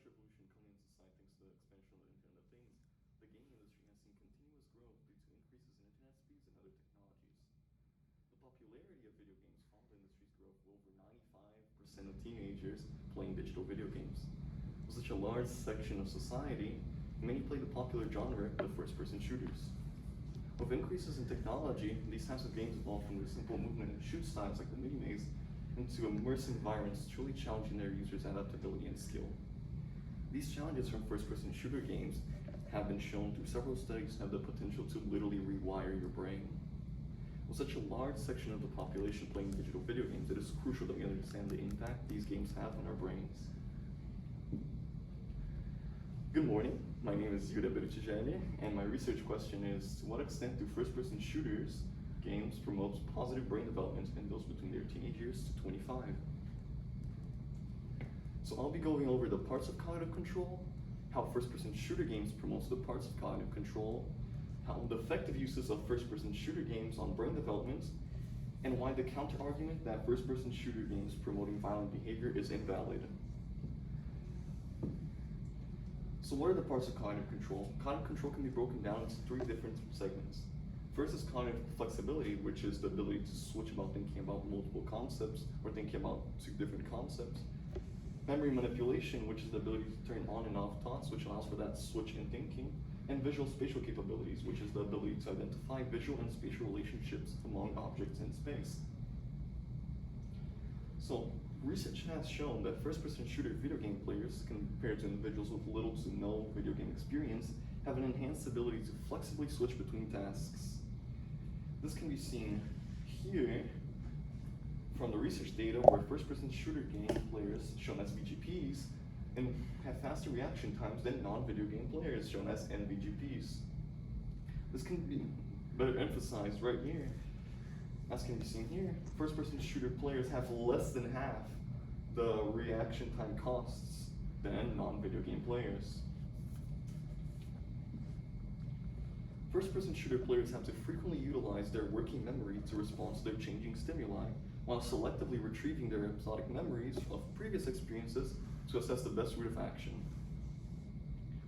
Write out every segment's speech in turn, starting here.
revolution coming in society thanks to the expansion of the Internet of Things, the gaming industry has seen continuous growth due to increases in internet speeds and other technologies. The popularity of video games followed the industry's growth, with over 95% of teenagers playing digital video games. With such a large section of society, many play the popular genre of first-person shooters. With increases in technology, these types of games evolved from the simple movement and shoot styles like the mini-maze into immersive environments truly challenging their users' adaptability and skill. These challenges from first-person shooter games have been shown through several studies to have the potential to literally rewire your brain. With such a large section of the population playing digital video games, it is crucial that we understand the impact these games have on our brains. Good morning, my name is Yuri, and my research question is, to what extent do first-person shooters games promote positive brain development in those between their teenage years to 25? So I'll be going over the parts of cognitive control, how first-person shooter games promotes the parts of cognitive control, how the effective uses of first-person shooter games on brain development, and why the counter-argument that first-person shooter games promoting violent behavior is invalid. So what are the parts of cognitive control? Cognitive control can be broken down into three different segments. First is cognitive flexibility, which is the ability to switch about thinking about multiple concepts or thinking about two different concepts. Memory manipulation, which is the ability to turn on and off thoughts, which allows for that switch in thinking. And visual spatial capabilities, which is the ability to identify visual and spatial relationships among objects in space. So research has shown that first-person shooter video game players, compared to individuals with little to no video game experience, have an enhanced ability to flexibly switch between tasks. This can be seen here from the research data where first-person shooter game players, shown as VGPs, and have faster reaction times than non-video game players, shown as NVGPs. This can be better emphasized right here. As can be seen here, first-person shooter players have less than half the reaction time costs than non-video game players. First-person shooter players have to frequently utilize their working memory to respond to their changing stimuli, while selectively retrieving their episodic memories of previous experiences to assess the best route of action,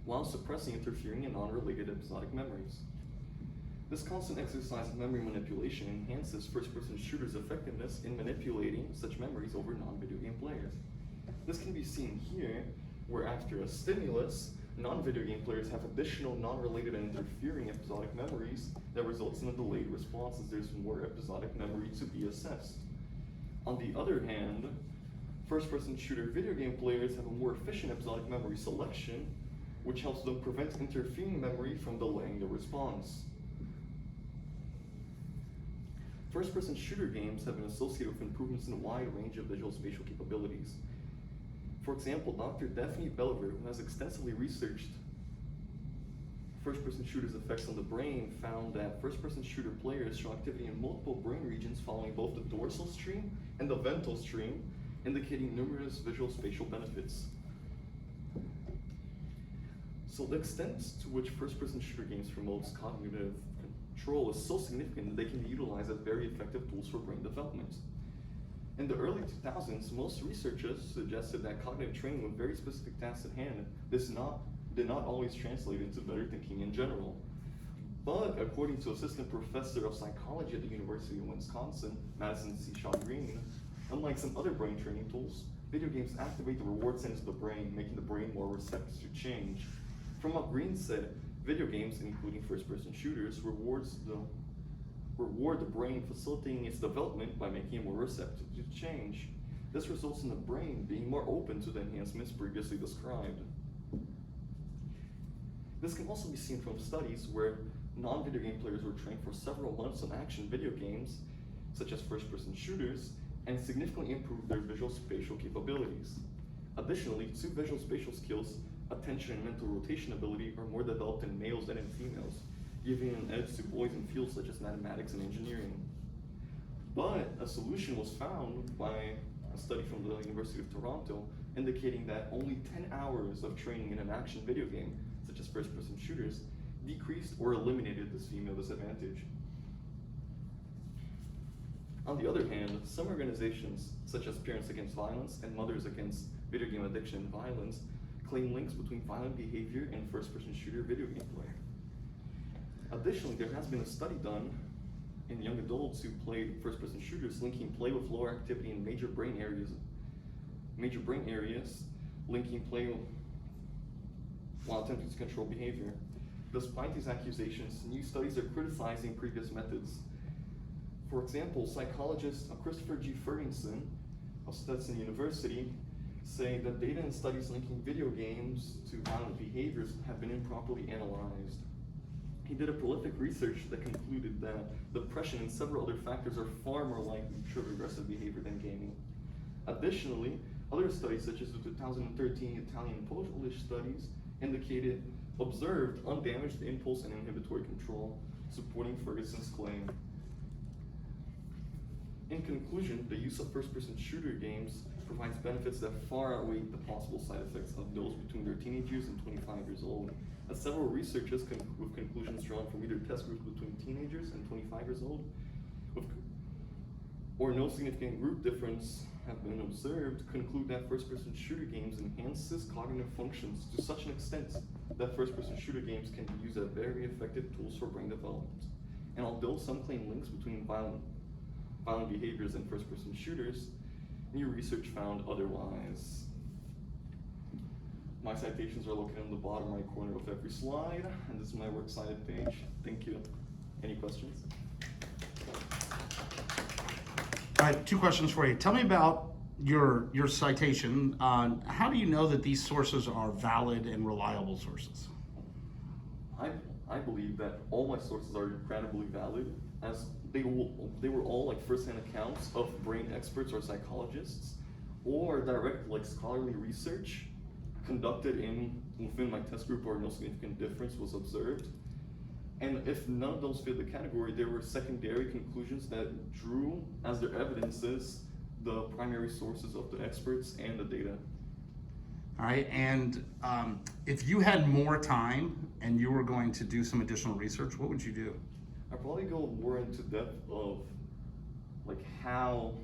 while suppressing interfering and non-related episodic memories. This constant exercise of memory manipulation enhances first-person shooters' effectiveness in manipulating such memories over non-video game players. This can be seen here, where after a stimulus, non-video game players have additional non-related and interfering episodic memories that results in a delayed response as there's more episodic memory to be assessed. On the other hand, first-person shooter video game players have a more efficient episodic memory selection, which helps them prevent interfering memory from delaying the response. First-person shooter games have been associated with improvements in a wide range of visual spatial capabilities. For example, Dr. Daphne Belliver, who has extensively researched first-person shooters' effects on the brain, found that first-person shooter players show activity in multiple brain regions following both the dorsal stream and the ventral stream, indicating numerous visual spatial benefits. So the extent to which first-person shooter games promotes cognitive control is so significant that they can be utilized as very effective tools for brain development. In the early 2000s, most researchers suggested that cognitive training with very specific tasks at hand did not always translate into better thinking in general. But according to assistant professor of psychology at the University of Wisconsin, Madison C. Shaw Green, unlike some other brain training tools, video games activate the reward center of the brain, making the brain more receptive to change. From what Green said, video games, including first-person shooters, reward the brain, facilitating its development by making it more receptive to change. This results in the brain being more open to the enhancements previously described. This can also be seen from studies where non-video game players were trained for several months on action video games, such as first-person shooters, and significantly improved their visual spatial capabilities. Additionally, two visual spatial skills, attention and mental rotation ability, are more developed in males than in females, giving an edge to boys in fields such as mathematics and engineering. But a solution was found by a study from the University of Toronto indicating that only 10 hours of training in an action video game, such as first-person shooters, decreased or eliminated this female disadvantage. On the other hand, some organizations, such as Parents Against Violence and Mothers Against Video Game Addiction and Violence, claim links between violent behavior and first-person shooter video gameplay. Additionally, there has been a study done in young adults who played first-person shooters linking play with lower activity in major brain areas, linking play while attempting to control behavior. Despite these accusations, new studies are criticizing previous methods. For example, psychologist Christopher G. Ferguson of Stetson University say that data and studies linking video games to violent behaviors have been improperly analyzed. He did a prolific research that concluded that depression and several other factors are far more likely to trigger aggressive behavior than gaming. Additionally, other studies such as the 2013 Italian and Polish studies observed undamaged impulse and inhibitory control, supporting Ferguson's claim. In conclusion, the use of first-person shooter games provides benefits that far outweigh the possible side effects of those between their teenage years and 25 years old. As several researchers with conclusions drawn from either test groups between teenagers and 25 years old, or no significant group difference have been observed, conclude that first-person shooter games enhances cognitive functions to such an extent that first-person shooter games can be used as very effective tools for brain development. And although some claim links between violent behaviors and first-person shooters, new research found otherwise. My citations are located in the bottom right corner of every slide, and this is my works cited page. Thank you. Any questions? I have two questions for you. Tell me about your citation. How do you know that these sources are valid and reliable sources? I believe that all my sources are incredibly valid, as they were all like first-hand accounts of brain experts or psychologists, or direct like scholarly research conducted within my test group where no significant difference was observed. And if none of those fit the category, there were secondary conclusions that drew as their evidences the primary sources of the experts and the data. All right, and if you had more time and you were going to do some additional research, what would you do? I'd probably go more into depth of like how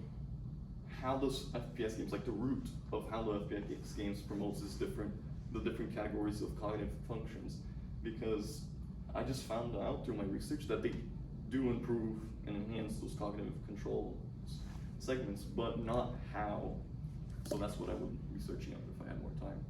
those FPS games, like the root of how the FPS games promotes the different categories of cognitive functions, because I just found out through my research that they do improve and enhance those cognitive control segments, but not how. So that's what I would be searching up if I had more time.